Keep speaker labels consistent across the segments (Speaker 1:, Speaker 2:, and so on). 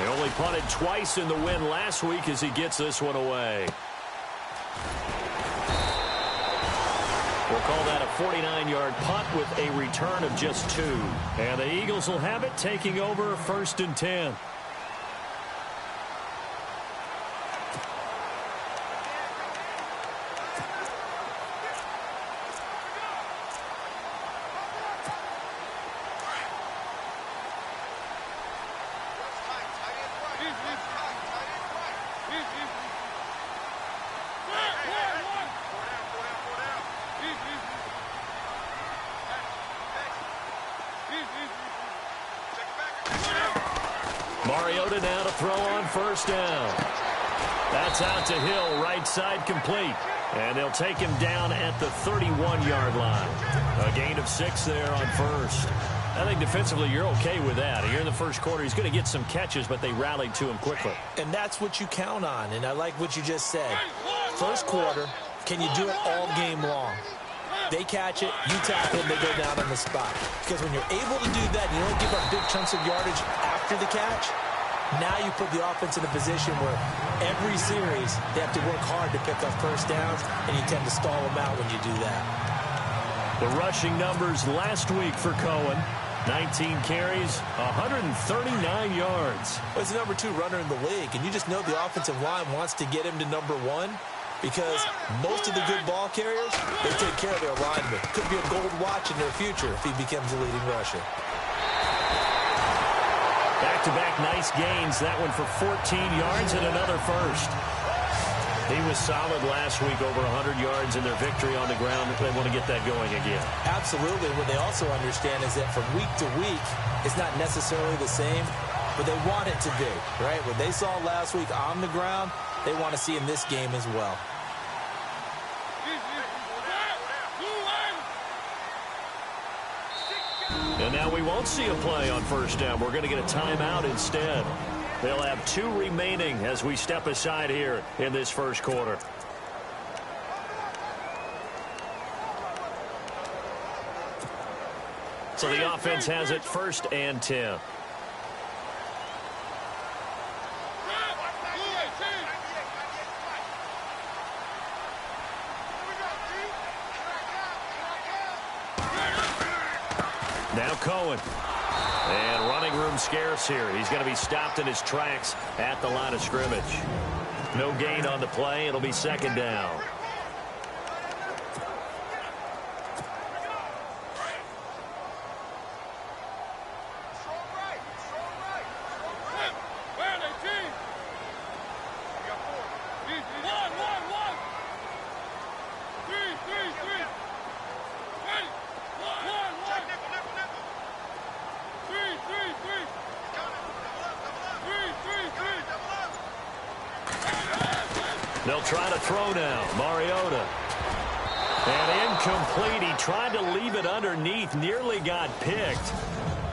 Speaker 1: He only punted twice in the win last week as he gets this one away. We'll call that a 49-yard punt with a return of just 2. And the Eagles will have it, taking over 1st and 10. Mariota now to throw on 1st down. That's out to Hill, right side complete. And they'll take him down at the 31-yard line. A gain of 6 there on 1st. I think defensively you're okay with that. Here in the first quarter, he's going to get some catches, but they rallied to him quickly.
Speaker 2: And that's what you count on, and I like what you just said. First quarter, can you do it all game long? They catch it, you tackle them, they go down on the spot. Because when you're able to do that, you don't give up big chunks of yardage after the catch. Now you put the offense in a position where every series they have to work hard to pick up 1st downs, and you tend to stall them out when you do that.
Speaker 1: The rushing numbers last week for Cohen. 19 carries, 139 yards.
Speaker 2: Well, he's the number 2 runner in the league, and you just know the offensive line wants to get him to number 1 because most of the good ball carriers, they take care of their linemen. Could be a gold watch in their future if he becomes a leading rusher.
Speaker 1: Back-to-back nice gains. That one for 14 yards and another 1st. He was solid last week, over 100 yards in their victory on the ground. They want to get that going again.
Speaker 2: Absolutely. What they also understand is that from week to week, it's not necessarily the same, but they want it to be, right? What they saw last week on the ground, they want to see in this game as well.
Speaker 1: And now we won't see a play on 1st down. We're going to get a timeout instead. They'll have 2 remaining as we step aside here in this first quarter. So the offense has it 1st and 10. Now Cohen. And running room scarce here. He's going to be stopped in his tracks at the line of scrimmage. No gain on the play. It'll be 2nd down. They'll try to throw now. Mariota. And incomplete. He tried to leave it underneath. Nearly got picked.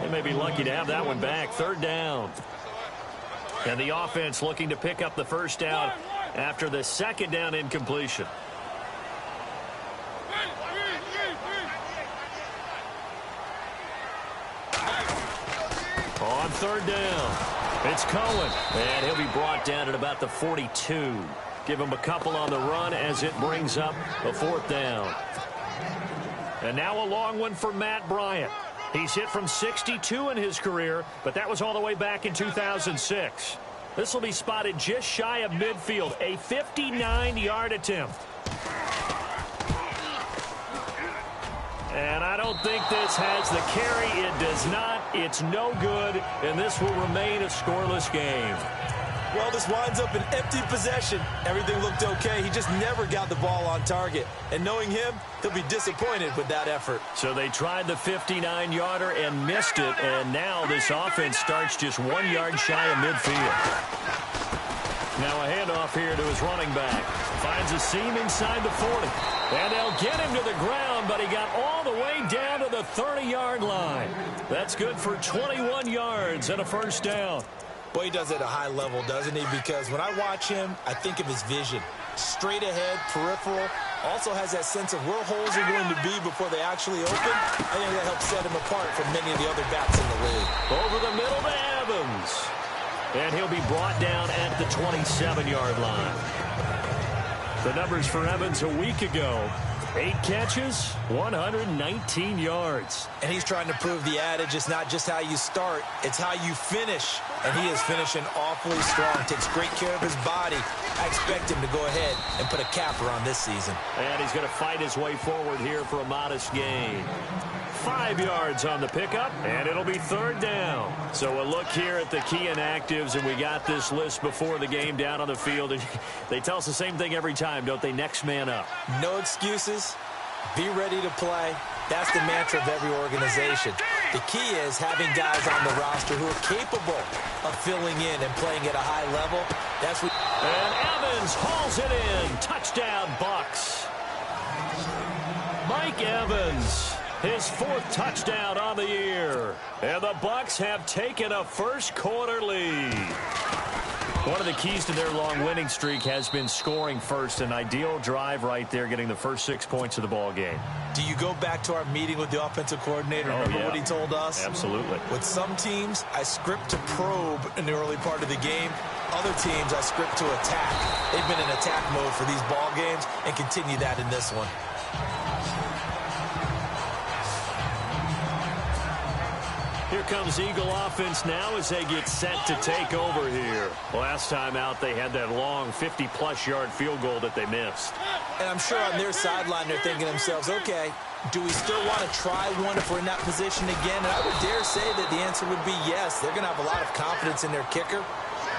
Speaker 1: They may be lucky to have that one back. 3rd down. And the offense looking to pick up the 1st down after the 2nd down incompletion. On 3rd down, it's Cohen. And he'll be brought down at about the 42. Give him a couple on the run as it brings up a 4th down. And now a long one for Matt Bryant. He's hit from 62 in his career, but that was all the way back in 2006. This will be spotted just shy of midfield, a 59-yard attempt. And I don't think this has the carry. It does not. It's no good, and this will remain a scoreless game.
Speaker 2: Well, this winds up an empty possession. Everything looked okay. He just never got the ball on target. And knowing him, he'll be disappointed with that effort.
Speaker 1: So they tried the 59-yarder and missed it, and now this offense starts just 1 yard shy of midfield. Now a handoff here to his running back. Finds a seam inside the 40. And they'll get him to the ground, but he got all the way down to the 30-yard line. That's good for 21 yards and a 1st down.
Speaker 2: Well, he does it at a high level, doesn't he? Because when I watch him, I think of his vision. Straight ahead, peripheral. Also has that sense of where holes are going to be before they actually open. I think that helps set him apart from many of the other backs in the league.
Speaker 1: Over the middle to Evans. And he'll be brought down at the 27-yard line. The numbers for Evans a week ago. 8 catches, 119 yards.
Speaker 2: And he's trying to prove the adage, it's not just how you start, it's how you finish. And he is finishing awfully strong, takes great care of his body. I expect him to go ahead and put a capper on this season.
Speaker 1: And he's going to fight his way forward here for a modest gain. 5 yards on the pickup, and it'll be 3rd down. So a look here at the key inactives, and we got this list before the game down on the field. And they tell us the same thing every time, don't they? Next man up.
Speaker 2: No excuses. Be ready to play. That's the mantra of every organization. The key is having guys on the roster who are capable of filling in and playing at a high level. That's what.
Speaker 1: And Evans hauls it in. Touchdown, Bucs. Mike Evans. His 4th touchdown on the year. And the Bucs have taken a first-quarter lead. One of the keys to their long winning streak has been scoring first. An ideal drive right there, getting the first 6 points of the ball game.
Speaker 2: Do you go back to our meeting with the offensive coordinator? Remember what he told us?
Speaker 1: Absolutely.
Speaker 2: With some teams, I script to probe in the early part of the game. Other teams, I script to attack. They've been in attack mode for these ball games and continue that in this one.
Speaker 1: Here comes Eagle offense now as they get set to take over here. Last time out, they had that long 50-plus yard field goal that they missed.
Speaker 2: And I'm sure on their sideline, they're thinking to themselves, okay, do we still want to try one if we're in that position again? And I would dare say that the answer would be yes. They're going to have a lot of confidence in their kicker.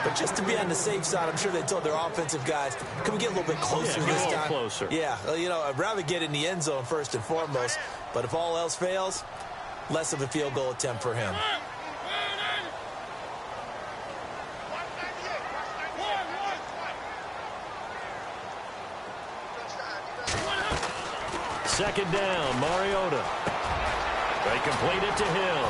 Speaker 2: But just to be on the safe side, I'm sure they told their offensive guys, can we get a little bit closer this time?
Speaker 1: Closer.
Speaker 2: Yeah, you know, I'd rather get in the end zone first and foremost. But if all else fails, less of a field goal attempt for him.
Speaker 1: Second down, Mariota. They complete it to Hill.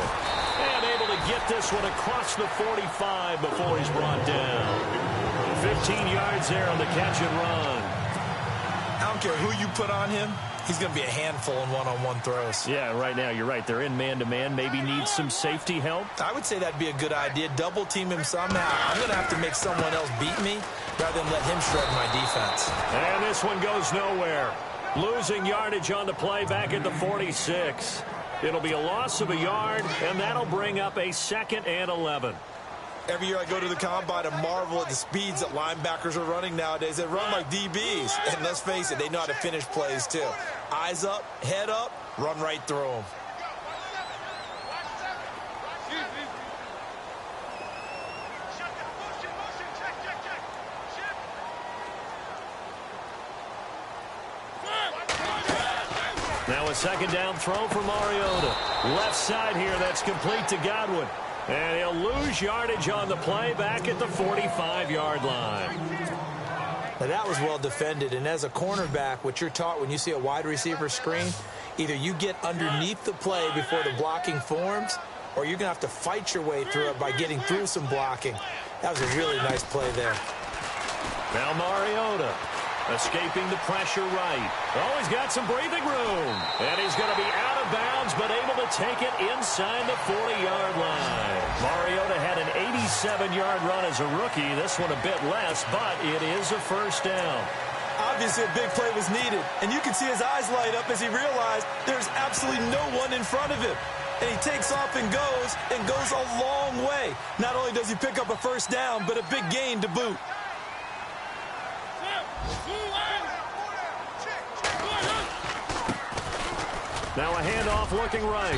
Speaker 1: And able to get this one across the 45 before he's brought down. 15 yards there on the catch and run.
Speaker 2: I don't care who you put on him. He's going to be a handful in one-on-one throws.
Speaker 1: Yeah, right now, you're right. They're in man-to-man. Maybe needs some safety help.
Speaker 2: I would say that'd be a good idea. Double team him somehow. I'm going to have to make someone else beat me rather than let him shred my defense.
Speaker 1: And this one goes nowhere. Losing yardage on the play back at the 46. It'll be a loss of a yard, and that'll bring up a 2nd and 11.
Speaker 2: Every year I go to the combine and marvel at the speeds that linebackers are running nowadays. They run like DBs. And let's face it, they know how to finish plays too. Eyes up, head up, run right through them.
Speaker 1: Now a 2nd down throw for Mariota. Left side here, that's complete to Godwin. And he'll lose yardage on the play back at the 45-yard line.
Speaker 2: Now that was well defended, and as a cornerback, what you're taught when you see a wide receiver screen, either you get underneath the play before the blocking forms, or you're going to have to fight your way through it by getting through some blocking. That was a really nice play there.
Speaker 1: Now Mariota escaping the pressure right. Oh, he's got some breathing room. And he's going to be out of bounds, but able to take it inside the 40-yard line. Mariota had an 87-yard run as a rookie. This one a bit less, but it is a 1st down.
Speaker 2: Obviously, a big play was needed, and you can see his eyes light up as he realized there's absolutely no one in front of him. And he takes off and goes a long way. Not only does he pick up a 1st down, but a big gain to boot.
Speaker 1: Now a handoff looking right.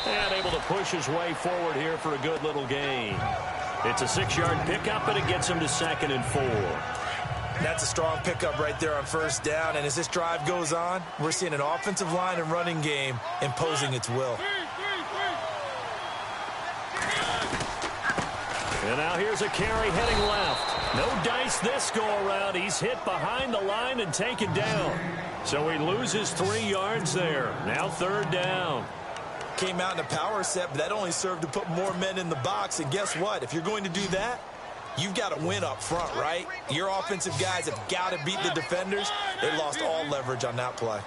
Speaker 1: And able to push his way forward here for a good little gain. It's a 6-yard pickup, and it gets him to 2nd and 4.
Speaker 2: That's a strong pickup right there on 1st down. And as this drive goes on, we're seeing an offensive line and running game imposing its will.
Speaker 1: And now here's a carry heading left. No dice this go-around. He's hit behind the line and taken down. So he loses 3 yards there. Now 3rd down.
Speaker 2: Came out in a power set, but that only served to put more men in the box. And guess what? If you're going to do that, you've got to win up front, right? Your offensive guys have got to beat the defenders. They lost all leverage on that play.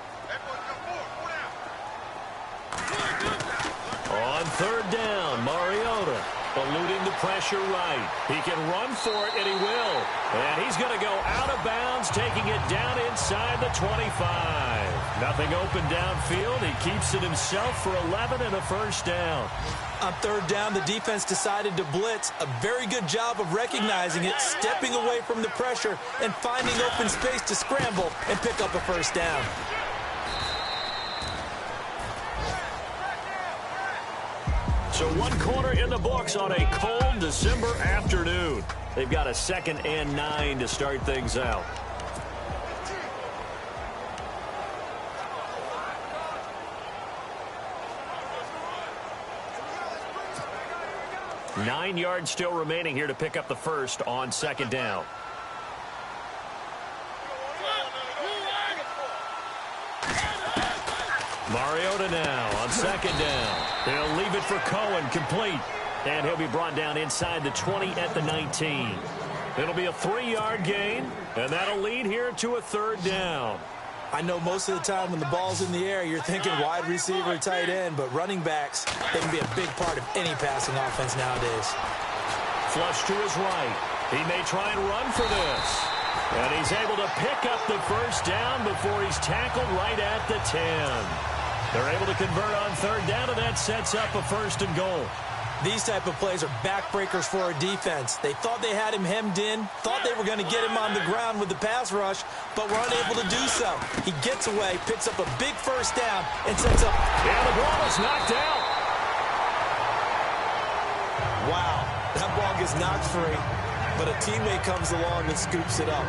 Speaker 1: On 3rd down, Mariota eluding the pressure right. He can run for it, and he will. And he's going to go out of bounds, taking it down inside the 25. Nothing open downfield. He keeps it himself for 11 and a first down.
Speaker 2: On third down, the defense decided to blitz. A very good job of recognizing it, stepping away from the pressure, and finding open space to scramble and pick up a first down.
Speaker 1: So 1 quarter in the books on a cold December afternoon. They've got a 2nd and 9 to start things out. Nine yards still remaining here to pick up the first on 2nd down. Mariota now on 2nd down. He'll leave it for Cohen, complete. And he'll be brought down inside the 20 at the 19. It'll be a 3-yard gain, and that'll lead here to a 3rd down.
Speaker 2: I know most of the time when the ball's in the air, you're thinking wide receiver, tight end, but running backs, they can be a big part of any passing offense nowadays.
Speaker 1: Flush to his right. He may try and run for this. And he's able to pick up the first down before he's tackled right at the 10. They're able to convert on 3rd down, and that sets up a 1st and goal.
Speaker 2: These type of plays are backbreakers for a defense. They thought they had him hemmed in, thought they were going to get him on the ground with the pass rush, but were unable to do so. He gets away, picks up a big first down, and sets up.
Speaker 1: And the ball is knocked out.
Speaker 2: Wow, that ball gets knocked free, but a teammate comes along and scoops it up.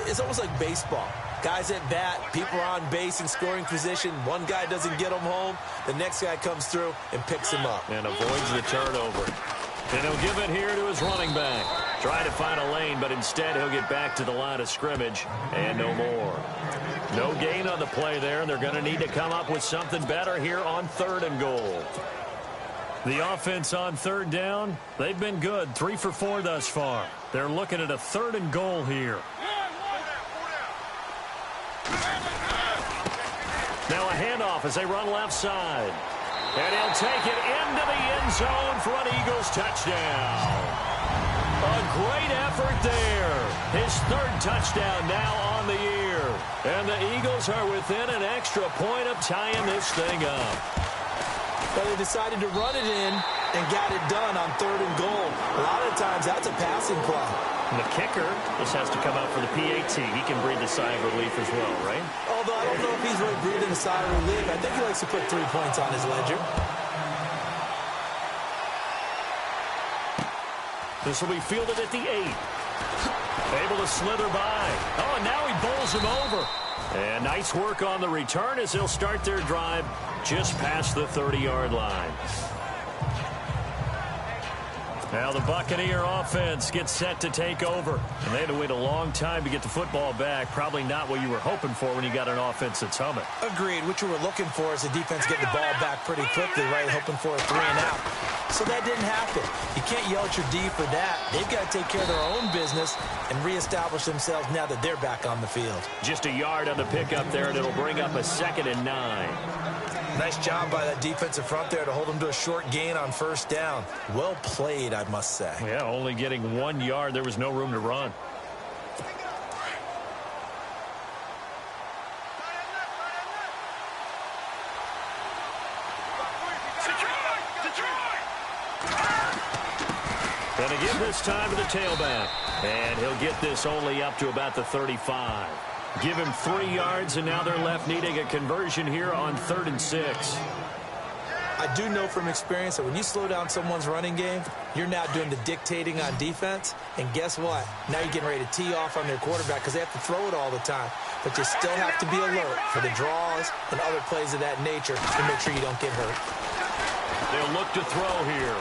Speaker 2: It's almost like baseball. Guys at bat, people are on base in scoring position. One guy doesn't get him home. The next guy comes through and picks him up.
Speaker 1: And avoids the turnover. And he'll give it here to his running back. Try to find a lane, but instead he'll get back to the line of scrimmage and no more. No gain on the play there, and they're going to need to come up with something better here on 3rd and goal. The offense on 3rd down, they've been good. 3 for 4 thus far. They're looking at a 3rd and goal here. Now a handoff as they run left side. And he'll take it into the end zone for an Eagles touchdown. A great effort there. His 3rd touchdown now on the year. And the Eagles are within an extra point of tying this thing up.
Speaker 2: But they decided to run it in and got it done on 3rd and goal. A lot of times that's a passing play.
Speaker 1: And the kicker just has to come out for the PAT. He can breathe a sigh of relief as well, right?
Speaker 2: Although I don't know if he's really breathing a sigh of relief. I think he likes to put 3 points on his ledger.
Speaker 1: This will be fielded at the 8. Able to slither by. Oh, and now he bowls him over. And nice work on the return as they'll start their drive just past the 30-yard line. Now the Buccaneer offense gets set to take over. And they had to wait a long time to get the football back. Probably not what you were hoping for when you got an offense that's humming.
Speaker 2: Agreed. What you were looking for is the defense getting the ball back pretty quickly, right? Hoping for a 3 and out. So that didn't happen. You can't yell at your D for that. They've got to take care of their own business and reestablish themselves now that they're back on the field.
Speaker 1: Just a yard on the pickup there, and it'll bring up a 2nd and 9.
Speaker 2: Nice job by that defensive front there to hold them to a short gain on 1st down. Well played, I must say.
Speaker 1: Yeah, only getting 1 yard. There was no room to run. And again this time to the tailback. And he'll get this only up to about the 35. Give him 3 yards, and now they're left needing a conversion here on 3rd and 6.
Speaker 2: I do know from experience that when you slow down someone's running game, you're now doing the dictating on defense. And guess what? Now you're getting ready to tee off on their quarterback because they have to throw it all the time. But you still have to be alert for the draws and other plays of that nature to make sure you don't get hurt.
Speaker 1: They'll look to throw here.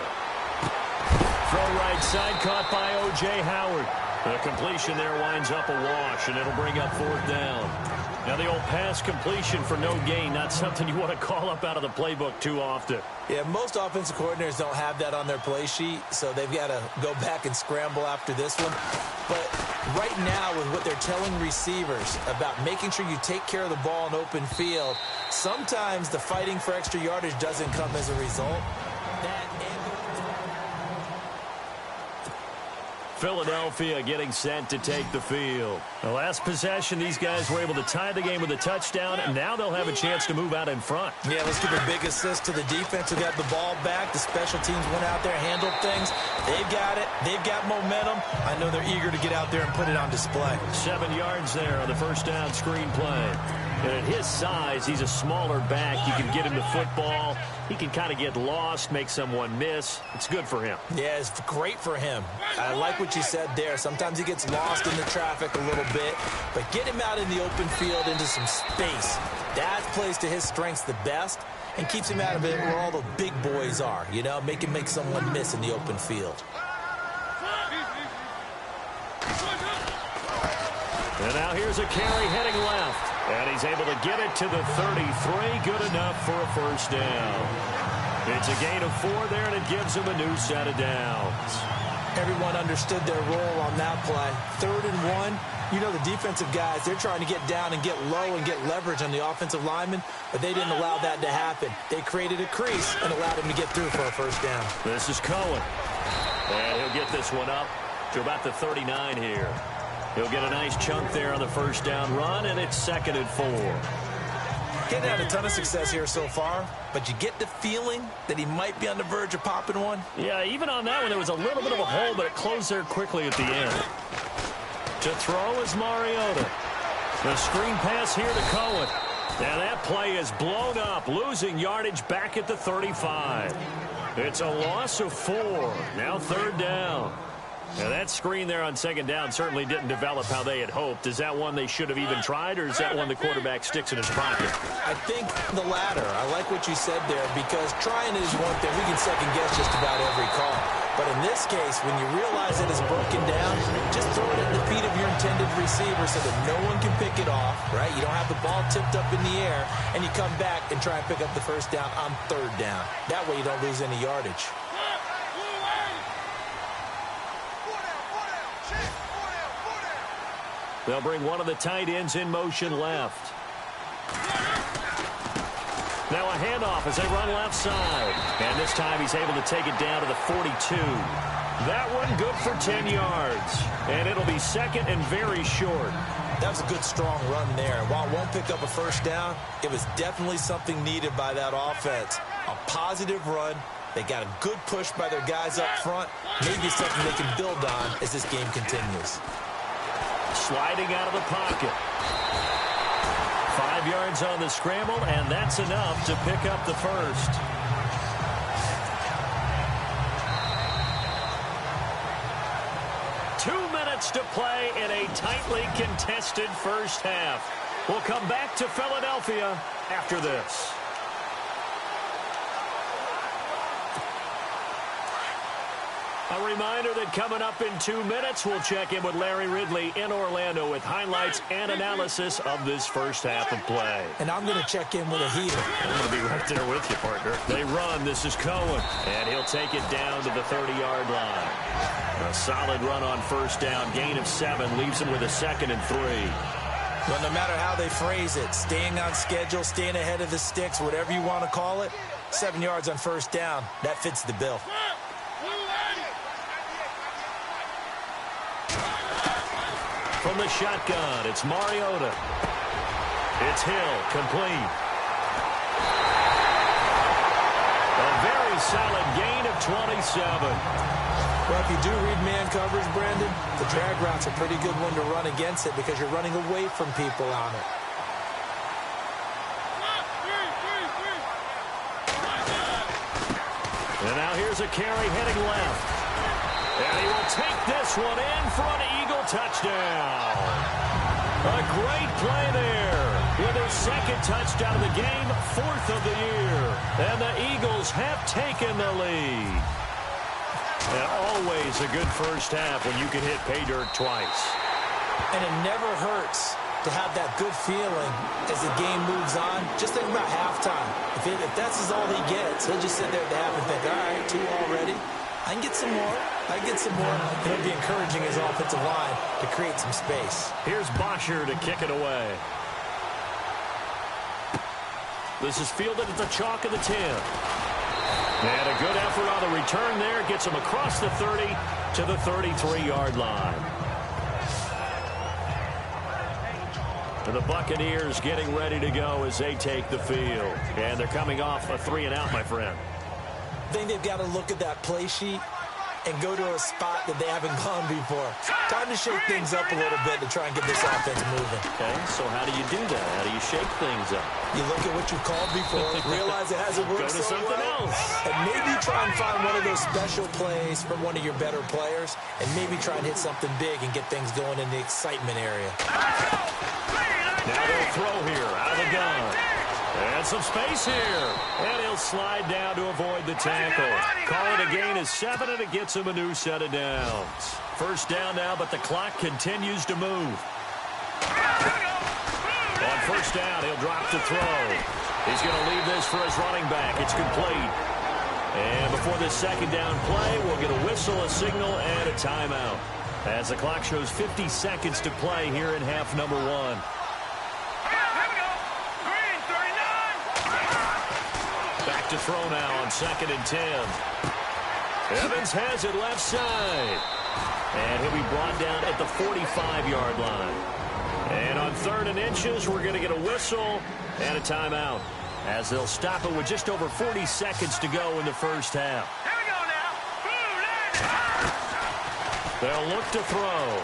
Speaker 1: Throw right side, caught by O.J. Howard. The completion there winds up a wash, and it'll bring up 4th down. Now the old pass completion for no gain, not something you want to call up out of the playbook too often.
Speaker 2: Yeah, most offensive coordinators don't have that on their play sheet, so they've got to go back and scramble after this one. But right now, with what they're telling receivers about making sure you take care of the ball in open field, sometimes the fighting for extra yardage doesn't come as a result.
Speaker 1: Philadelphia getting set to take the field. The last possession, these guys were able to tie the game with a touchdown, and now they'll have a chance to move out in front.
Speaker 2: Yeah, let's give a big assist to the defense who got the ball back. The special teams went out there, handled things. They've got it. They've got momentum. I know they're eager to get out there and put it on display.
Speaker 1: 7 yards there on the first down screen play. And at his size, he's a smaller back. You can get him the football. He can kind of get lost, make someone miss. It's good for him.
Speaker 2: Yeah, it's great for him. I like what you said there. Sometimes he gets lost in the traffic a little bit, but get him out in the open field into some space. That plays to his strengths the best and keeps him out of it where all the big boys are, you know, make someone miss in the open field.
Speaker 1: And now here's a carry heading left. And he's able to get it to the 33. Good enough for a first down. It's a gain of 4 there, and it gives him a new set of downs.
Speaker 2: Everyone understood their role on that play. 3rd and 1. You know, the defensive guys, they're trying to get down and get low and get leverage on the offensive lineman, but they didn't allow that to happen. They created a crease and allowed him to get through for a first down.
Speaker 1: This is Cohen. And he'll get this one up to about the 39 here. He'll get a nice chunk there on the first down run, and it's 2nd and 4.
Speaker 2: Getting had a ton of success here so far, but you get the feeling that he might be on the verge of popping one.
Speaker 1: Yeah, even on that one, there was a little bit of a hole, but it closed there quickly at the end. To throw is Mariota. The screen pass here to Cohen. And that play is blown up, losing yardage back at the 35. It's a loss of 4. Now 3rd down. Now, that screen there on 2nd down certainly didn't develop how they had hoped. Is that one they should have even tried, or is that one the quarterback sticks in his pocket?
Speaker 2: I think the latter. I like what you said there, because trying it is one thing. We can second-guess just about every call. But in this case, when you realize that it's broken down, just throw it at the feet of your intended receiver so that no one can pick it off, right? You don't have the ball tipped up in the air, and you come back and try and pick up the first down on 3rd down. That way you don't lose any yardage.
Speaker 1: They'll bring one of the tight ends in motion left. Now a handoff as they run left side. And this time he's able to take it down to the 42. That one good for 10 yards. And it'll be 2nd and very short.
Speaker 2: That was a good, strong run there. While it won't pick up a first down, it was definitely something needed by that offense. A positive run. They got a good push by their guys up front. Maybe something they can build on as this game continues.
Speaker 1: Sliding out of the pocket. 5 yards on the scramble, and that's enough to pick up the first. Two minutes to play in a tightly contested first half. We'll come back to Philadelphia after this. A reminder that coming up in 2 minutes, we'll check in with Larry Ridley in Orlando with highlights and analysis of this first half of play.
Speaker 2: And I'm going to check in with a heater.
Speaker 1: I'm going to be right there with you, partner. They run. This is Cohen. And he'll take it down to the 30-yard line. A solid run on first down. Gain of 7 leaves him with a 2nd and 3.
Speaker 2: Well, no matter how they phrase it, staying on schedule, staying ahead of the sticks, whatever you want to call it, 7 yards on first down, that fits the bill.
Speaker 1: From the shotgun, it's Mariota. It's Hill, complete. A very solid gain of 27.
Speaker 2: Well, if you do read man coverage, Brandon, the drag route's a pretty good one to run against it because you're running away from people on it.
Speaker 1: And now here's a carry heading left. And he will take this one in for an Eagle touchdown. A great play there. With his 2nd touchdown of the game, 4th of the year. And the Eagles have taken the lead. And always a good first half when you can hit pay dirt twice.
Speaker 2: And it never hurts to have that good feeling as the game moves on. Just think about halftime. If that's all he gets, he'll just sit there at the half and think, all right, 2 already. I can get some more. I can get some more. And it'll be encouraging his offensive line to create some space.
Speaker 1: Here's Bosher to kick it away. This is fielded at the chalk of the 10. And a good effort on the return there. Gets him across the 30 to the 33-yard line. And the Buccaneers getting ready to go as they take the field. And they're coming off a 3-and-out, my friend.
Speaker 2: I think they've got to look at that play sheet and go to a spot that they haven't gone before. Time to shake things up a little bit to try and get this offense moving.
Speaker 1: Okay, so how do you do that? How do you shake things up?
Speaker 2: You look at what you've called before, realize it hasn't worked
Speaker 1: Go to
Speaker 2: so
Speaker 1: something
Speaker 2: well,
Speaker 1: else.
Speaker 2: and maybe try and find one of those special plays from one of your better players, and maybe try and hit something big and get things going in the excitement area.
Speaker 1: Now they'll throw here out of the gun. And some space here. And he'll slide down to avoid the tackle. Call it a gain of 7, and it gets him a new set of downs. First down now, but the clock continues to move. On first down, he'll drop to throw. He's going to leave this for his running back. It's complete. And before this second down play, we'll get a whistle, a signal, and a timeout. As the clock shows 50 seconds to play here in half number 1. Back to throw now on 2nd and 10. Evans has it left side. And he'll be brought down at the 45-yard line. And on 3rd and inches, we're going to get a whistle and a timeout, as they'll stop it with just over 40 seconds to go in the first half.
Speaker 3: Here we go now.
Speaker 1: They'll look to throw.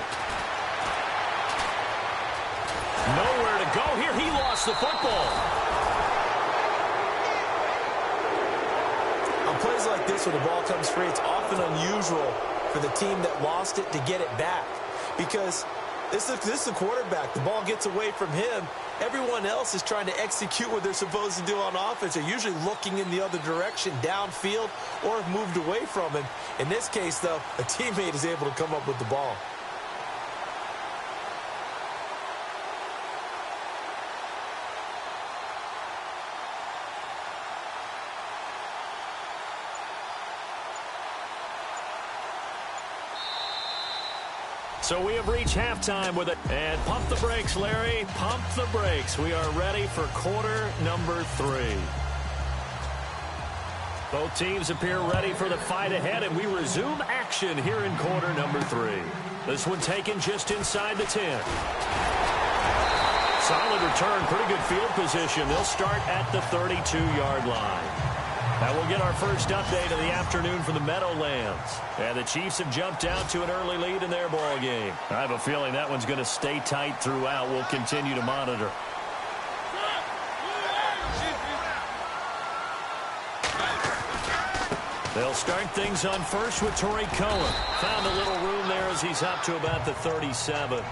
Speaker 1: Nowhere to go here. He lost the football.
Speaker 2: On plays like this where the ball comes free, it's often unusual for the team that lost it to get it back, because this is the quarterback. The ball gets away from him. Everyone else is trying to execute what they're supposed to do on offense. They're usually looking in the other direction, downfield, or have moved away from him. In this case, though, a teammate is able to come up with the ball.
Speaker 1: So we have reached halftime with it. And pump the brakes, Larry. Pump the brakes. We are ready for quarter number 3. Both teams appear ready for the fight ahead, and we resume action here in quarter number 3. This one taken just inside the 10. Solid return, pretty good field position. They'll start at the 32-yard line. Now we'll get our first update of the afternoon from the Meadowlands. And the Chiefs have jumped out to an early lead in their ball game. I have a feeling that one's going to stay tight throughout. We'll continue to monitor. They'll start things on first with Torrey Cohen. Found a little room there as he's up to about the 37.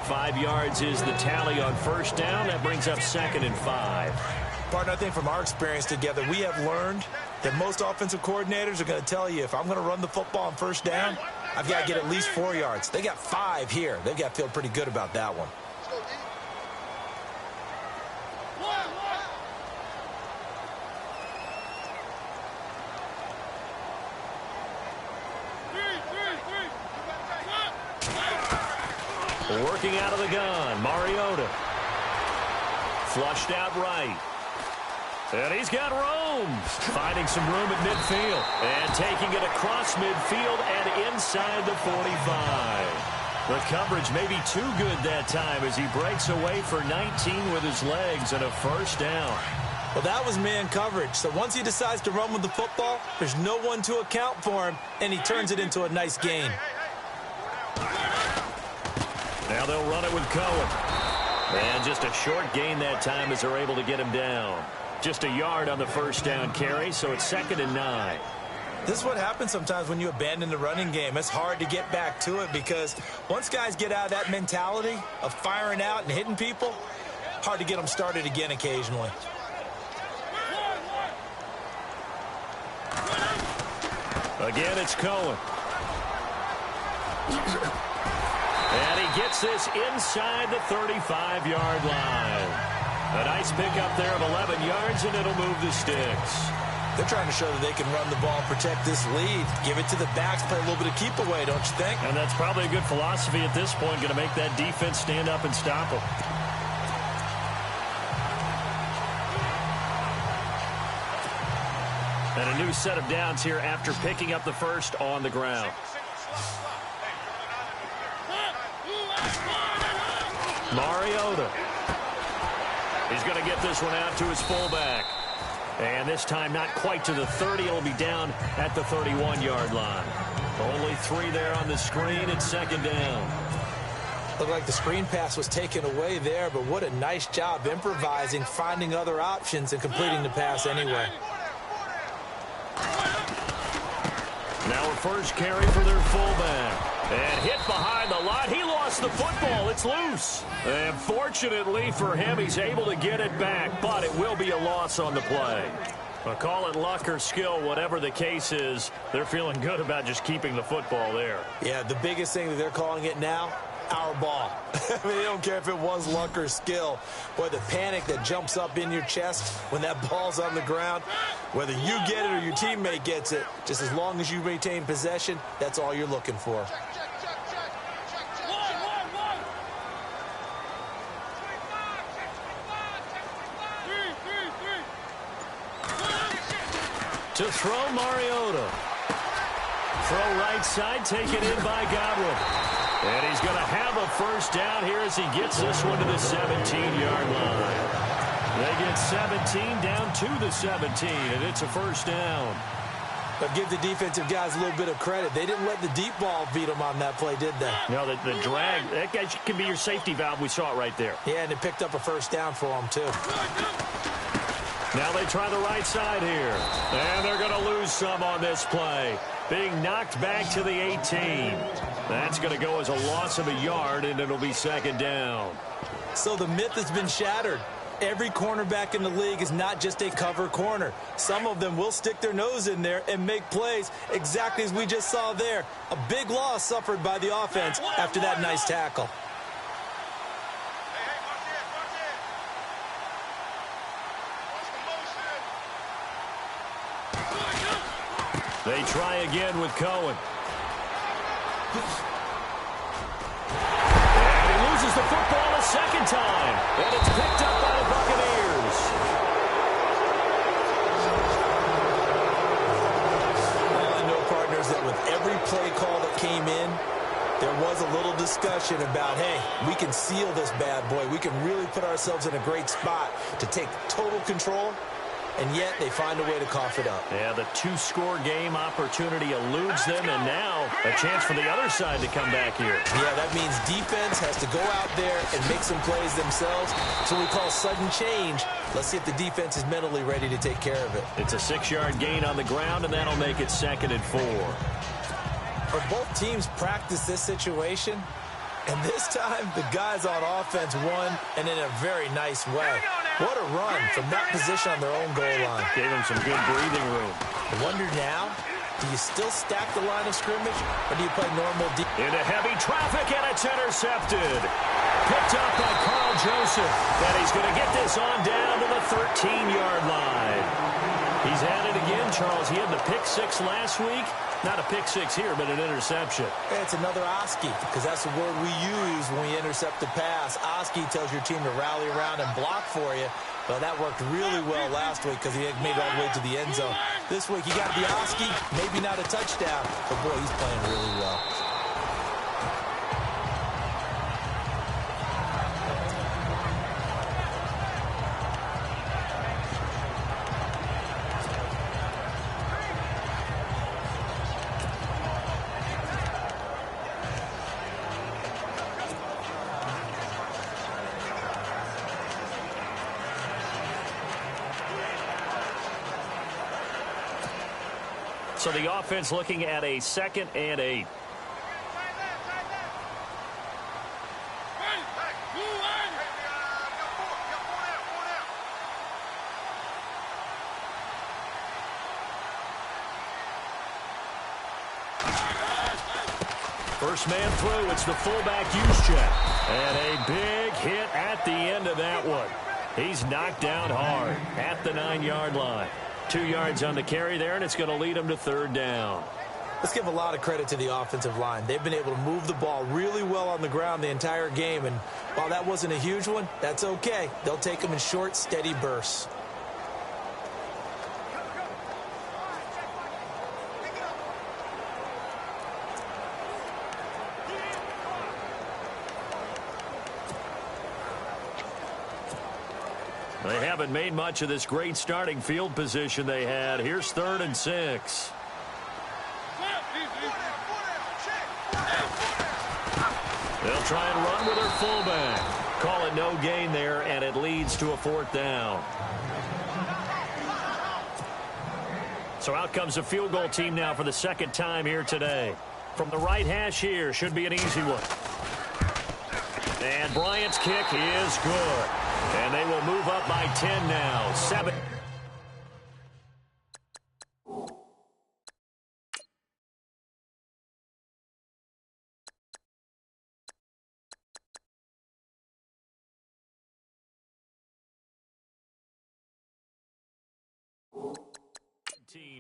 Speaker 1: 5 yards is the tally on first down. That brings up 2nd and 5.
Speaker 2: Partner, I think from our experience together, we have learned that most offensive coordinators are going to tell you, if I'm going to run the football on first down, I've got to get at least 4 yards. They got 5 here. They've got to feel pretty good about that one.
Speaker 1: Working out of the gun, Mariota. Flushed out right. And he's got room. Finding some room at midfield. And taking it across midfield and inside the 45. The coverage may be too good that time as he breaks away for 19 with his legs and a first down.
Speaker 2: Well, that was man coverage. So once he decides to run with the football, there's no one to account for him, and he turns it into a nice gain.
Speaker 1: Now they'll run it with Cohen. And just a short gain that time as they're able to get him down. Just a yard on the first down carry, so it's 2nd and 9.
Speaker 2: This is what happens sometimes when you abandon the running game. It's hard to get back to it because once guys get out of that mentality of firing out and hitting people, hard to get them started again occasionally.
Speaker 1: Again, it's Cohen. And he gets this inside the 35-yard line. A nice pickup there of 11 yards, and it'll move the sticks.
Speaker 2: They're trying to show that they can run the ball, protect this lead, give it to the backs, play a little bit of keep away, don't you think?
Speaker 1: And that's probably a good philosophy at this point, going to make that defense stand up and stop them. And a new set of downs here after picking up the first on the ground. Mariota. He's going to get this one out to his fullback. And this time not quite to the 30. It'll be down at the 31-yard line. Only 3 there on the screen. It's second down.
Speaker 2: Looked like the screen pass was taken away there, but what a nice job improvising, finding other options, and completing the pass anyway.
Speaker 1: Now a first carry for their fullback. And hit behind the line. He lost the football. It's loose. And fortunately for him, he's able to get it back, but it will be a loss on the play. Well, call it luck or skill, whatever the case is, they're feeling good about just keeping the football there.
Speaker 2: Yeah, the biggest thing that they're calling it now, our ball. I mean, they don't care if it was luck or skill. Boy, the panic that jumps up in your chest when that ball's on the ground, whether you get it or your teammate gets it, just as long as you maintain possession, that's all you're looking for.
Speaker 1: To throw, Mariota. Throw right side, taken in by Godwin. And he's going to have a first down here as he gets this one to the 17-yard line. They get 17 down to the 17, and it's a first down.
Speaker 2: But give the defensive guys a little bit of credit. They didn't let the deep ball beat them on that play, did they?
Speaker 1: No, the drag, that guy can be your safety valve. We saw it right there.
Speaker 2: Yeah, and it picked up a first down for them, too.
Speaker 1: Now they try the right side here. And they're going to lose some on this play. Being knocked back to the 18. That's going to go as a loss of a yard, and it'll be second down.
Speaker 2: So the myth has been shattered. Every cornerback in the league is not just a cover corner. Some of them will stick their nose in there and make plays exactly as we just saw there. A big loss suffered by the offense after that nice tackle.
Speaker 1: They try again with Cohen. And he loses the football a second time. And it's picked up by the Buccaneers.
Speaker 2: Well, I know, partners, that with every play call that came in, there was a little discussion about, hey, we can seal this bad boy. We can really put ourselves in a great spot to take total control. And yet they find a way to cough it up.
Speaker 1: Yeah, the 2-score game opportunity eludes them, and now a chance for the other side to come back here.
Speaker 2: Yeah, that means defense has to go out there and make some plays themselves. So we call sudden change. Let's see if the defense is mentally ready to take care of it.
Speaker 1: It's a 6-yard gain on the ground, and that'll make it 2nd and 4.
Speaker 2: Both teams practice this situation, and this time the guys on offense won, and in a very nice way. What a run from that position on their own goal line.
Speaker 1: Gave them some good breathing room.
Speaker 2: I wonder now, do you still stack the line of scrimmage, or do you play normal defense?
Speaker 1: Into heavy traffic, and it's intercepted. Picked up by Carl Joseph. And he's going to get this on down to the 13-yard line. He's at it again, Charles. He had the pick 6 last week. Not a pick 6 here, but an interception.
Speaker 2: It's another Oski, because that's the word we use when we intercept the pass. Oski tells your team to rally around and block for you. Well, that worked really well last week because he made it all the way to the end zone. This week, he got the Oski, maybe not a touchdown, but boy, he's playing really well.
Speaker 1: So the offense looking at a 2nd and 8. First man through, it's the fullback Juszczyk. And a big hit at the end of that one. He's knocked down hard at the 9-yard line. 2 yards on the carry there, and it's going to lead them to 3rd down.
Speaker 2: Let's give a lot of credit to the offensive line. They've been able to move the ball really well on the ground the entire game, and while that wasn't a huge one, that's okay. They'll take them in short, steady bursts.
Speaker 1: They haven't made much of this great starting field position they had. Here's 3rd and 6. They'll try and run with their fullback. Call it no gain there, and it leads to a 4th down. So out comes the field goal team now for the 2nd time here today. From the right hash here, should be an easy one. And Bryant's kick is good. And they will move up by 10 now. 7.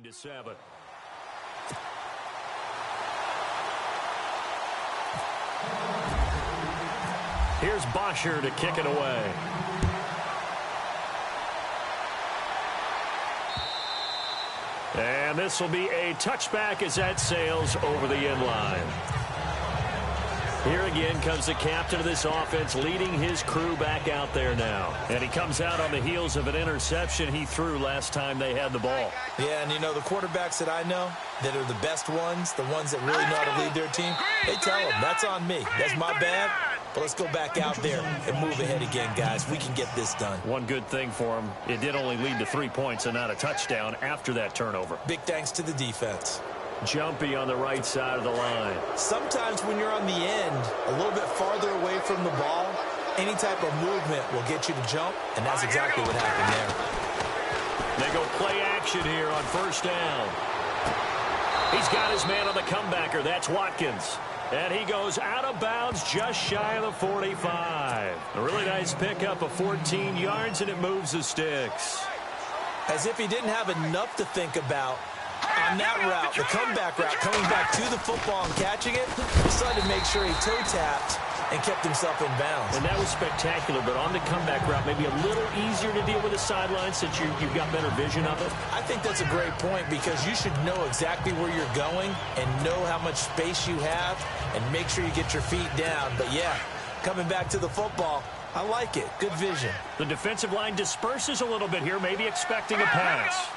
Speaker 1: To 7. Here's Bosher to kick it away. And this will be a touchback as that sails over the end line. Here again comes the captain of this offense, leading his crew back out there now. And he comes out on the heels of an interception he threw last time they had the ball.
Speaker 2: Yeah, and you know, the quarterbacks that I know that are the best ones, the ones that really know how to lead their team, they tell them, that's on me. That's my bad. But let's go back out there and move ahead again, guys. We can get this done.
Speaker 1: One good thing for him, it did only lead to 3 points and not a touchdown after that turnover.
Speaker 2: Big thanks to the defense.
Speaker 1: Jumpy on the right side of the line.
Speaker 2: Sometimes when you're on the end, a little bit farther away from the ball, any type of movement will get you to jump, and that's exactly what happened there.
Speaker 1: They go play action here on 1st down. He's got his man on the comebacker. That's Watkins. And he goes out of bounds just shy of the 45. A really nice pickup of 14 yards, and it moves the sticks.
Speaker 2: As if he didn't have enough to think about on that route, the comeback route, coming back to the football and catching it, decided to make sure he toe-tapped and kept himself in bounds.
Speaker 1: And that was spectacular, but on the comeback route, maybe a little easier to deal with the sideline since you've got better vision of it.
Speaker 2: I think that's a great point because you should know exactly where you're going and know how much space you have and make sure you get your feet down. But, yeah, coming back to the football, I like it. Good vision.
Speaker 1: The defensive line disperses a little bit here, maybe expecting a pass.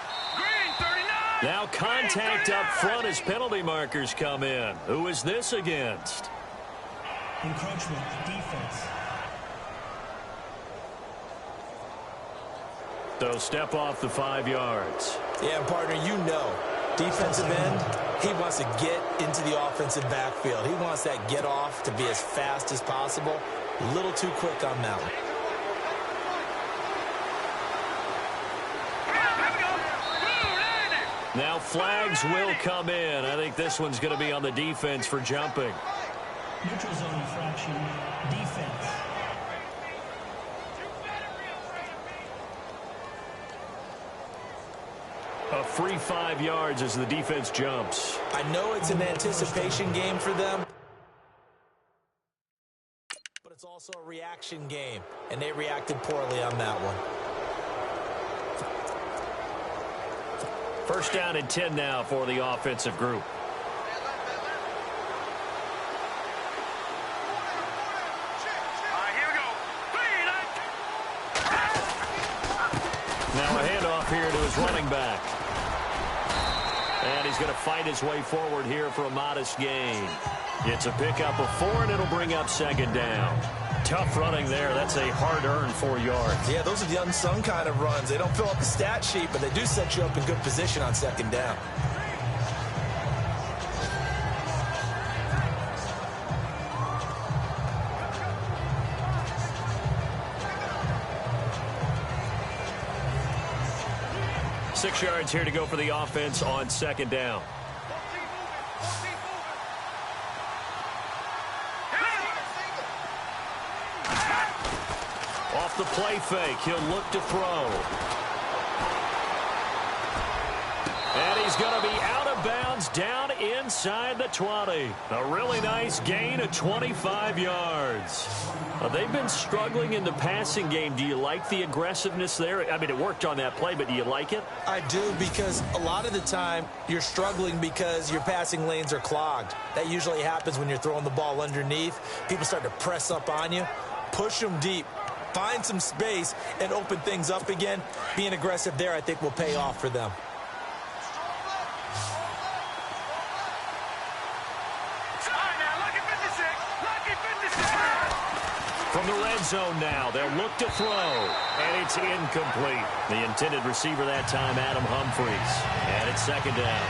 Speaker 1: Now contact up front as penalty markers come in. Who is this against?
Speaker 3: Encroachment, defense.
Speaker 1: So step off the 5 yards.
Speaker 2: Yeah, partner, you know, defensive end, he wants to get into the offensive backfield. He wants that get off to be as fast as possible. A little too quick on that one.
Speaker 1: Now flags will come in. I think this one's going to be on the defense for jumping.
Speaker 3: Neutral zone infraction, defense.
Speaker 1: A free 5 yards as the defense jumps.
Speaker 2: I know it's an anticipation game for them, but it's also a reaction game, and they reacted poorly on that one.
Speaker 1: 1st down and 10 now for the offensive group. Now a handoff here to his running back. And he's going to fight his way forward here for a modest gain. It's a pickup of 4, and it'll bring up 2nd down. Tough running there. That's a hard-earned 4 yards.
Speaker 2: Yeah, those are the unsung kind of runs. They don't fill up the stat sheet, but they do set you up in good position on 2nd down.
Speaker 1: Six yards here to go for the offense on 2nd down. Off the play fake, he'll look to throw. And he's going to be out of bounds down inside the 20. A really nice gain of 25 yards. They've been struggling in the passing game. Do you like the aggressiveness there? I mean, it worked on that play, but do you like it?
Speaker 2: I do, because a lot of the time you're struggling because your passing lanes are clogged. That usually happens when you're throwing the ball underneath. People start to press up on you. Push them deep. find some space and open things up again. Being aggressive there, I think, will pay off for them.
Speaker 1: From the red zone now, they'll look to throw, and it's incomplete. The intended receiver that time, Adam Humphries, and it's second down.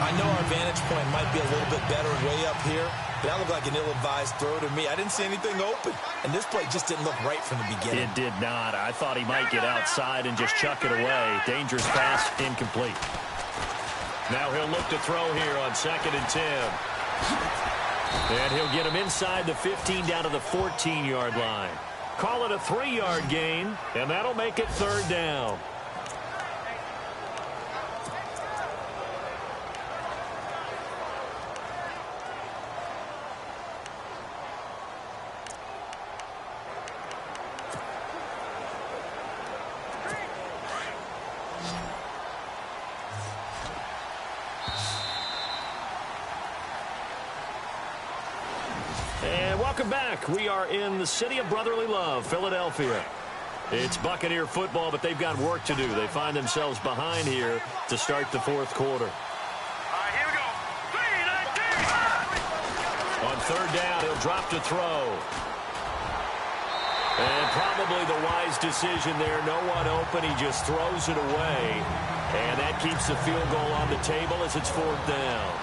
Speaker 2: I know our vantage point might be a little bit better way up here, but that looked like an ill-advised throw to me. I didn't see anything open, and this play just didn't look right from the beginning.
Speaker 1: It did not. I thought he might get outside and just chuck it away. Dangerous pass, incomplete. Now he'll look to throw here on 2nd and 10. And he'll get him inside the 15 down to the 14-yard line. Call it a 3-yard gain, and that'll make it 3rd down. Welcome back. We are in the city of brotherly love, Philadelphia. It's Buccaneer football, but they've got work to do. They find themselves behind here to start the 4th quarter.
Speaker 4: All right, here we go. 3, 19.
Speaker 1: On 3rd down, he'll drop to throw. And probably the wise decision there. No one open. He just throws it away. And that keeps the field goal on the table as it's 4th down.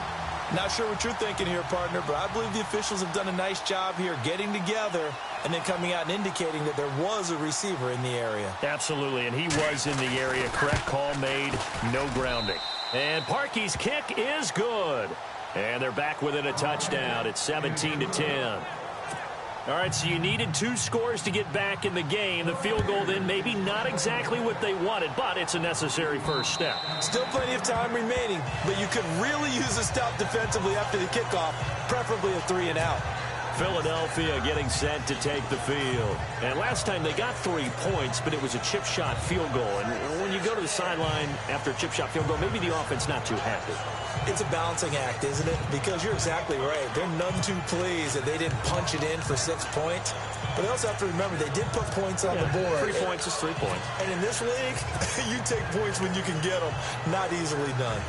Speaker 2: Not sure what you're thinking here, partner, but I believe the officials have done a nice job here getting together and then coming out and indicating that there was a receiver in the area.
Speaker 1: Absolutely, and he was in the area. Correct call made, no grounding. And Parkey's kick is good. And they're back within a touchdown. It's 17-10. All right, so you needed 2 scores to get back in the game. The field goal then maybe not exactly what they wanted, but it's a necessary first step.
Speaker 2: Still plenty of time remaining, but you could really use a stop defensively after the kickoff, preferably a 3-and-out.
Speaker 1: Philadelphia getting set to take the field. And last time they got 3 points, but it was a chip shot field goal. And when you go to the sideline after a chip shot field goal, maybe the offense not too happy.
Speaker 2: It's a balancing act, isn't it? Because you're exactly right. They're none too pleased that they didn't punch it in for 6 points. But they also have to remember they did put points on the board.
Speaker 1: 3 points is 3 points.
Speaker 2: And in this league, you take points when you can get them. Not easily done.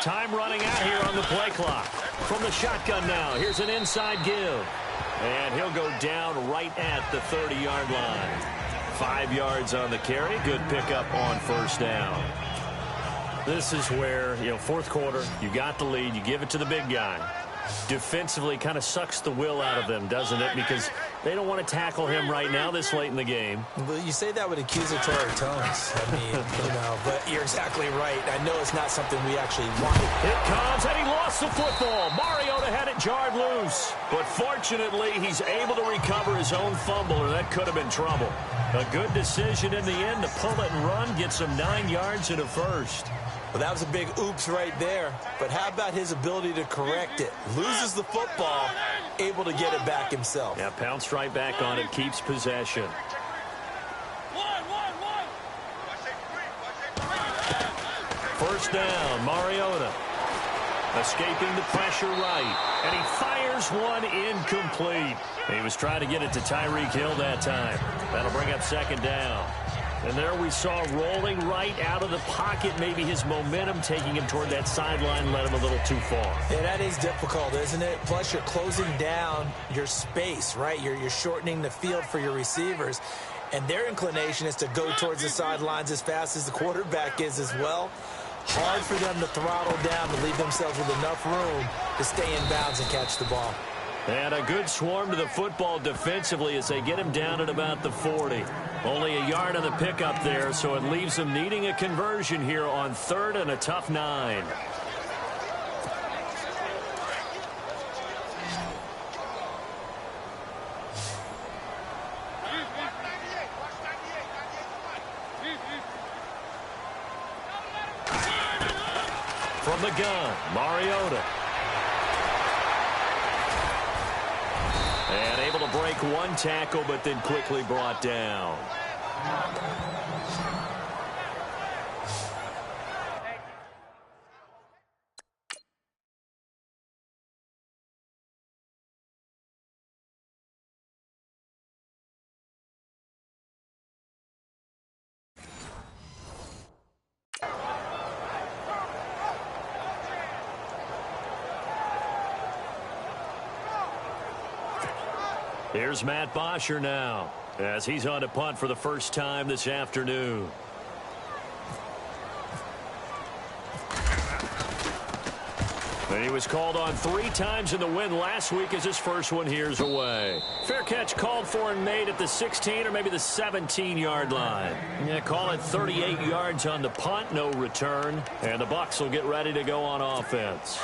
Speaker 1: Time running out here on the play clock. From the shotgun now, here's an inside give. And he'll go down right at the 30-yard line. 5 yards on the carry. Good pickup on 1st down. This is where, 4th quarter, you got the lead. You give it to the big guy. Defensively kind of sucks the will out of them, doesn't it? Because they don't want to tackle him right now this late in the game.
Speaker 2: Well, you say that with accusatory tones. I mean, but you're exactly right. I know it's not something we actually wanted.
Speaker 1: It comes, and he lost the football. Mariota had it jarred loose. But fortunately, he's able to recover his own fumble, or that could have been trouble. A good decision in the end to pull it and run, get some 9 yards and a first.
Speaker 2: Well, that was a big oops right there. But how about his ability to correct it? Loses the football, able to get it back himself.
Speaker 1: Yeah, pounced right back on it, keeps possession. First down, Mariota. Escaping the pressure right. And he fires one incomplete. He was trying to get it to Tyreek Hill that time. That'll bring up 2nd down. And there we saw rolling right out of the pocket. Maybe his momentum taking him toward that sideline led him a little too far.
Speaker 2: Yeah, that is difficult, isn't it? Plus, you're closing down your space, right? You're shortening the field for your receivers. And their inclination is to go towards the sidelines as fast as the quarterback is as well. Hard for them to throttle down to leave themselves with enough room to stay in bounds and catch the ball.
Speaker 1: And a good swarm to the football defensively as they get him down at about the 40. Only a yard on the pickup there, so it leaves them needing a conversion here on 3rd and a tough 9. From the gun, Mariota. And able to break one tackle, but then quickly brought down. Here's Matt Bosher now, as he's on to punt for the first time this afternoon. And he was called on 3 times in the win last week as his first one here's away. Fair catch called for and made at the 16 or maybe the 17-yard line. Yeah, call it 38 yards on the punt, no return. And the Bucs will get ready to go on offense.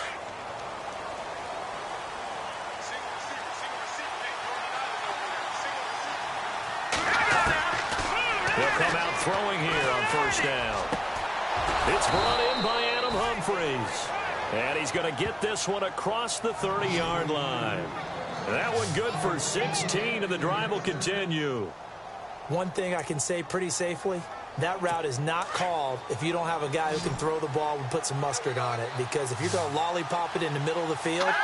Speaker 1: He'll come out throwing here on first down. It's brought in by Adam Humphries. And he's going to get this one across the 30-yard line. That one good for 16, and the drive will continue.
Speaker 2: One thing I can say pretty safely, that route is not called if you don't have a guy who can throw the ball and put some mustard on it. Because if you're going to lollipop it in the middle of the field,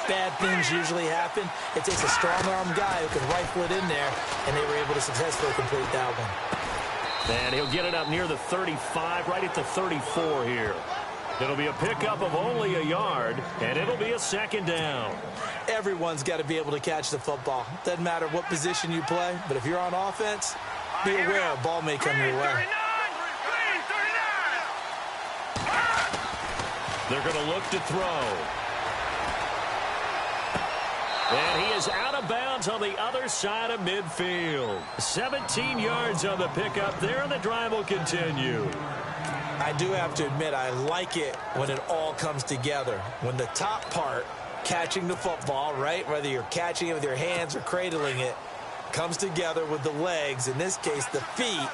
Speaker 2: bad things usually happen. It takes a strong-arm guy who can rifle it in there, and they were able to successfully complete that one.
Speaker 1: And he'll get it up near the 35, right at the 34 here. It'll be a pickup of only a yard, and it'll be a second down.
Speaker 2: Everyone's got to be able to catch the football. Doesn't matter what position you play, but if you're on offense, be aware a ball may come your way.
Speaker 1: They're going to look to throw. And he is out of bounds on the other side of midfield. 17 yards on the pickup there, and the drive will continue.
Speaker 2: I do have to admit, I like it when it all comes together. When the top part, catching the football, right, whether you're catching it with your hands or cradling it, comes together with the legs, in this case the feet,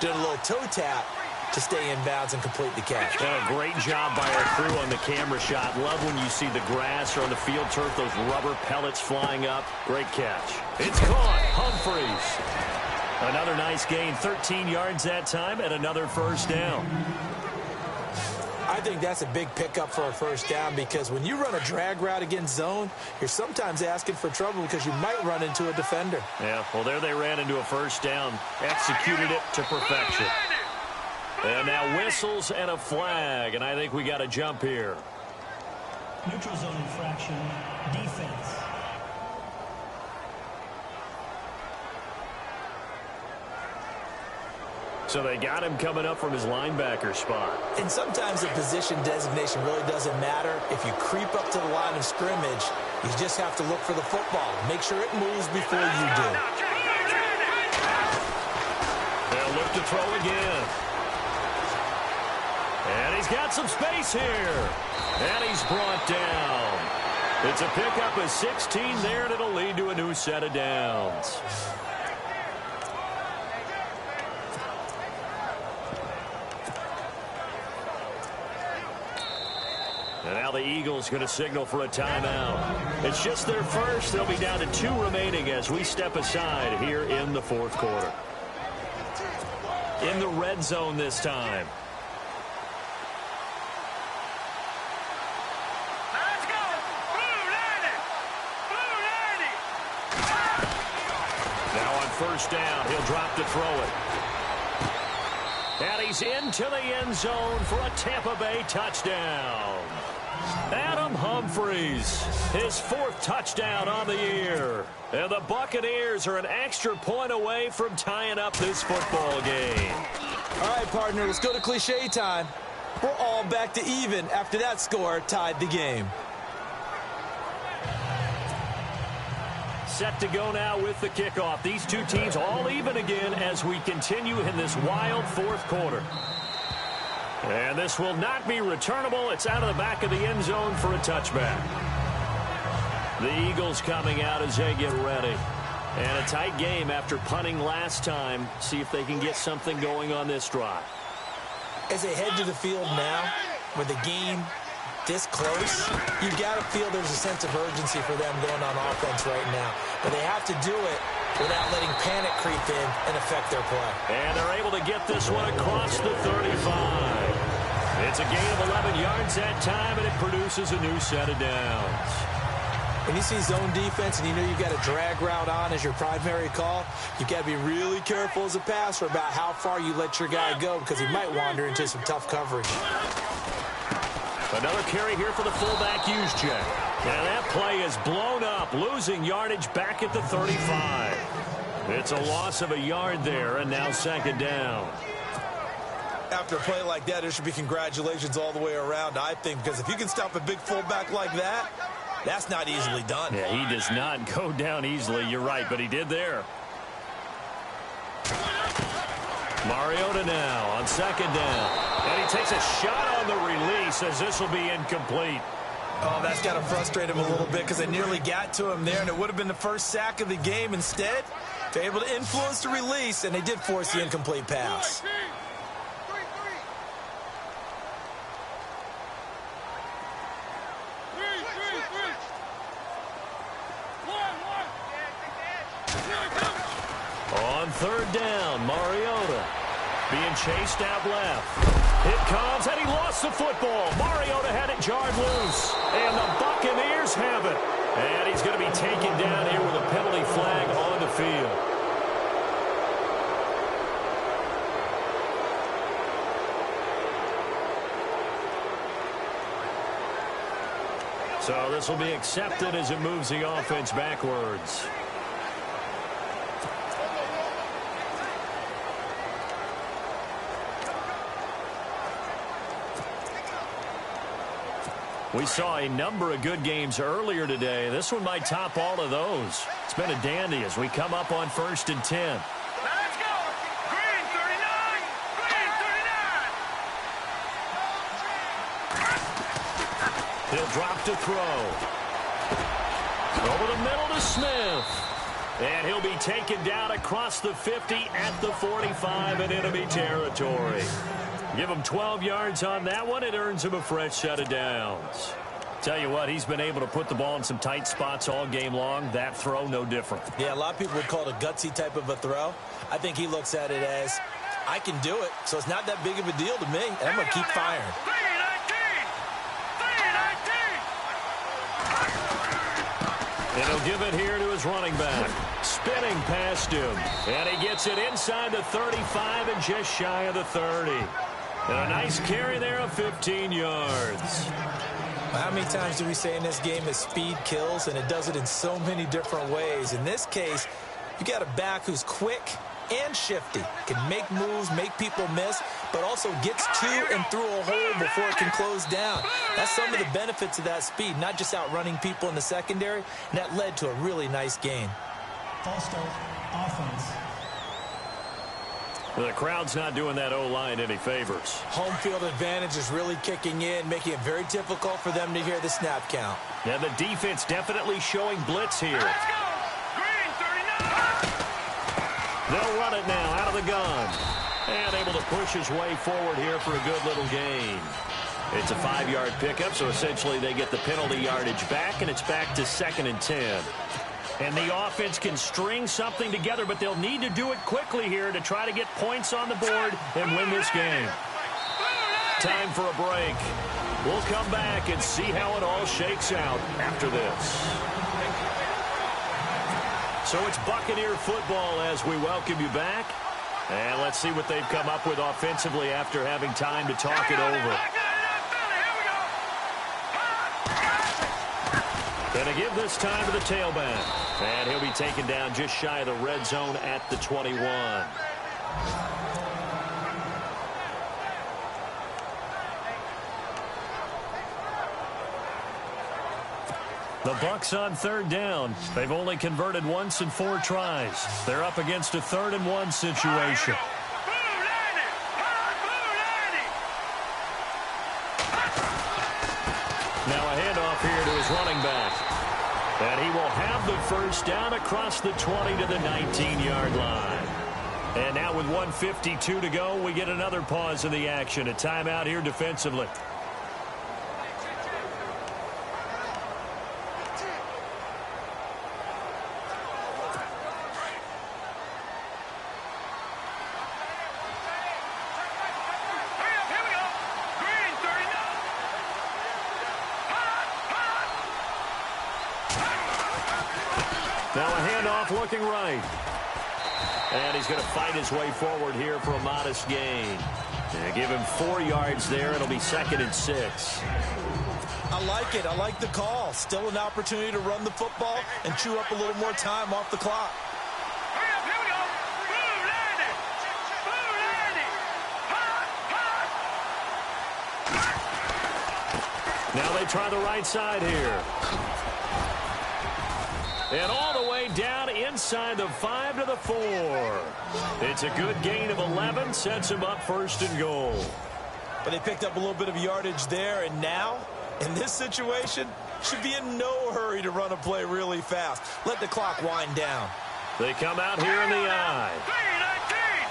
Speaker 2: doing a little toe tap to stay in bounds and complete the catch.
Speaker 1: Yeah, great job by our crew on the camera shot. Love when you see the grass or on the field turf, those rubber pellets flying up. Great catch. It's caught. Humphries. Another nice gain, 13 yards that time, and another first down.
Speaker 2: I think that's a big pickup for a first down because when you run a drag route against zone, you're sometimes asking for trouble because you might run into a defender.
Speaker 1: Yeah, well, there they ran into a first down, executed it to perfection. And now whistles and a flag, and I think we got a jump here.
Speaker 3: Neutral zone infraction, defense.
Speaker 1: So they got him coming up from his linebacker spot.
Speaker 2: And sometimes the position designation really doesn't matter. If you creep up to the line of scrimmage, you just have to look for the football. Make sure it moves before you do.
Speaker 1: They'll look to throw again. And he's got some space here. And he's brought down. It's a pickup of 16 there, and it'll lead to a new set of downs. And now the Eagles going to signal for a timeout. It's just their first. They'll be down to 2 remaining as we step aside here in the fourth quarter. In the red zone this time.
Speaker 4: Let's go! Blue 90! Blue 90!
Speaker 1: Now on first down, he'll drop to throw it. And he's into the end zone for a Tampa Bay touchdown. Adam Humphries, his 4th touchdown on the year. And the Buccaneers are an extra point away from tying up this football game.
Speaker 2: All right, partner, let's go to cliche time. We're all back to even after that score tied the game.
Speaker 1: Set to go now with the kickoff. These two teams all even again as we continue in this wild fourth quarter. And this will not be returnable. It's out of the back of the end zone for a touchback. The Eagles coming out as they get ready. And a tight game after punting last time. See if they can get something going on this drive.
Speaker 2: As they head to the field now, with the game this close, you've got to feel there's a sense of urgency for them going on offense right now. But they have to do it without letting panic creep in and affect their play.
Speaker 1: And they're able to get this one across the 35. It's a gain of 11 yards that time, and it produces a new set of downs.
Speaker 2: When you see zone defense and you know you've got a drag route on as your primary call, you've got to be really careful as a passer about how far you let your guy go because he might wander into some tough coverage.
Speaker 1: Another carry here for the fullback use check. And that play is blown up, losing yardage back at the 35. It's a loss of a yard there, and now second down.
Speaker 2: After a play like that, there should be congratulations all the way around, I think, because if you can stop a big fullback like that, that's not easily done.
Speaker 1: Yeah, he does not go down easily. You're right, but he did there. Mariota now on second down. And he takes a shot on the release as this will be incomplete.
Speaker 2: Oh, that's got to frustrate him a little bit because they nearly got to him there, and it would have been the first sack of the game. Instead, they're able to influence the release, and they did force the incomplete pass.
Speaker 1: On third down, Mariota being chased out left. It comes, and he lost the football. Mariota had it jarred loose, and the Buccaneers have it. And he's going to be taken down here with a penalty flag on the field. So this will be accepted as it moves the offense backwards. We saw a number of good games earlier today. This one might top all of those. It's been a dandy as we come up on 1st and 10.
Speaker 4: Let's go. Green 39. Green 39.
Speaker 1: He'll drop to throw. Over the middle to Smith. And he'll be taken down across the 50 at the 45 in enemy territory. Give him 12 yards on that one. It earns him a fresh set of downs. Tell you what, he's been able to put the ball in some tight spots all game long. That throw, no different.
Speaker 2: Yeah, a lot of people would call it a gutsy type of a throw. I think he looks at it as, I can do it, so it's not that big of a deal to me, and I'm going to keep firing.
Speaker 4: 319. 319.
Speaker 1: And he'll give it here to his running back. Spinning past him. And he gets it inside the 35 and just shy of the 30. And a nice carry there of 15 yards.
Speaker 2: How many times do we say in this game that speed kills, and it does it in so many different ways? In this case, you got a back who's quick and shifty, can make moves, make people miss, but also gets to and through a hole before it can close down. That's some of the benefits of that speed, not just outrunning people in the secondary, and that led to a really nice gain.
Speaker 3: False start, offense.
Speaker 1: The crowd's not doing that O-line any favors.
Speaker 2: Home field advantage is really kicking in, making it very difficult for them to hear the snap count.
Speaker 1: Now the defense definitely showing blitz here.
Speaker 4: Let's go. Green 39.
Speaker 1: They'll run it now out of the gun. And able to push his way forward here for a good little gain. It's a 5-yard pickup, so essentially they get the penalty yardage back, and it's back to 2nd and 10. And the offense can string something together, but they'll need to do it quickly here to try to get points on the board and win this game. Time for a break. We'll come back and see how it all shakes out after this. So it's Buccaneer football as we welcome you back. And let's see what they've come up with offensively after having time to talk it over. Going to give this time to the tailback. And he'll be taken down just shy of the red zone at the 21. The Bucs on 3rd down. They've only converted once in 4 tries. They're up against a 3rd and 1 situation. Now a handoff here to his running back. And he will have the first down across the 20 to the 19-yard line. And now with 1:52 to go, we get another pause in the action. A timeout here defensively. Now a handoff looking right. And he's going to fight his way forward here for a modest gain. Give him 4 yards there. It'll be 2nd and 6.
Speaker 2: I like it. I like the call. Still an opportunity to run the football and chew up a little more time off the clock.
Speaker 4: Hurry up, here we go. Boom, landed. Boom, landed. Hot, hot.
Speaker 1: Now they try the right side here. And all the way down inside the 5 to the 4. It's a good gain of 11. Sets him up 1st and goal.
Speaker 2: But they picked up a little bit of yardage there, and now, in this situation, should be in no hurry to run a play really fast. Let the clock wind down.
Speaker 1: They come out here in the eye.
Speaker 4: 319.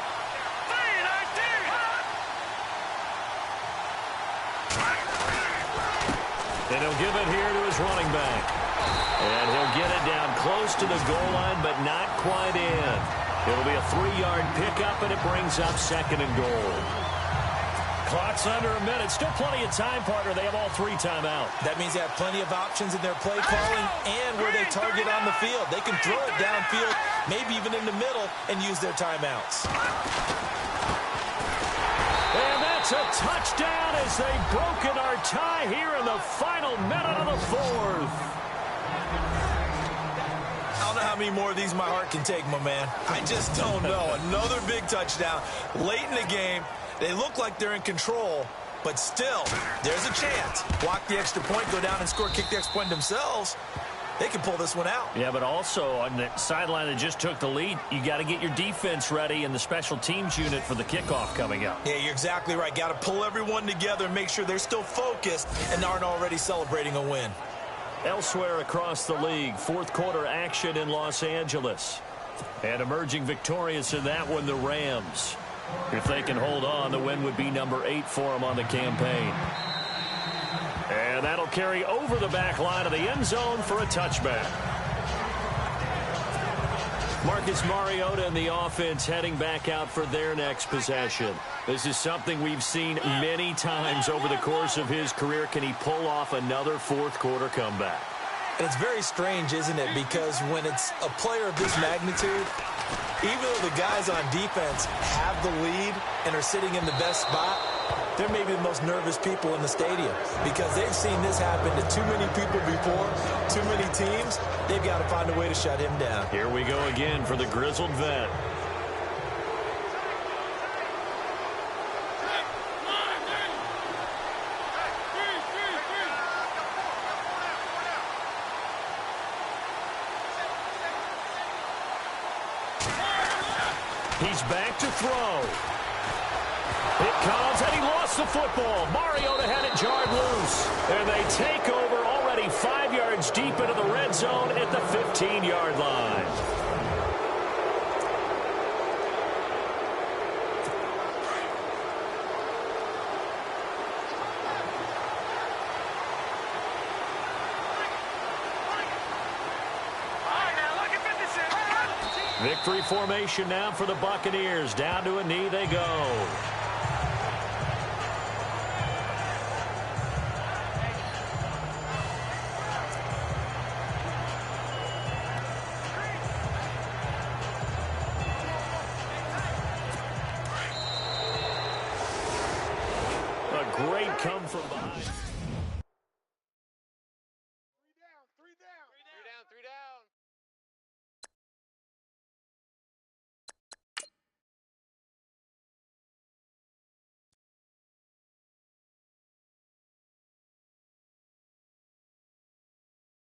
Speaker 4: 319.
Speaker 1: And he'll give it here to his running back. And he'll get it down close to the goal line, but not quite in. It'll be a 3-yard pickup, and it brings up 2nd and goal. Clock's under a minute. Still plenty of time, partner. They have all 3 timeouts.
Speaker 2: That means they have plenty of options in their play calling and where they target on the field. They can throw it downfield, maybe even in the middle, and use their timeouts.
Speaker 1: And that's a touchdown as they've broken our tie here in the final minute of the 4th.
Speaker 2: I don't know how many more of these my heart can take, my man. I just don't know. Another big touchdown late in the game. They look like they're in control, but still, there's a chance. Block the extra point, go down and score, kick the extra point themselves. They can pull this one out.
Speaker 1: Yeah, but also on the sideline that just took the lead, you got to get your defense ready and the special teams unit for the kickoff coming up.
Speaker 2: Yeah, you're exactly right. Got to pull everyone together and make sure they're still focused and aren't already celebrating a win.
Speaker 1: Elsewhere across the league, 4th quarter action in Los Angeles. And emerging victorious in that one, the Rams. If they can hold on, the win would be number 8 for them on the campaign. And that'll carry over the back line of the end zone for a touchback. Marcus Mariota and the offense heading back out for their next possession. This is something we've seen many times over the course of his career. Can he pull off another 4th quarter comeback?
Speaker 2: And it's very strange, isn't it? Because when it's a player of this magnitude, even though the guys on defense have the lead and are sitting in the best spot, they're maybe the most nervous people in the stadium because they've seen this happen to too many people before, too many teams. They've got to find a way to shut him down.
Speaker 1: Here we go again for the grizzled vet. He's back to throw. It comes, and he lost the football. Mariota had it jarred loose. And they take over already 5 yards deep into the red zone at the 15-yard line. Victory formation now for the Buccaneers. Down to a knee they go. A great come from behind.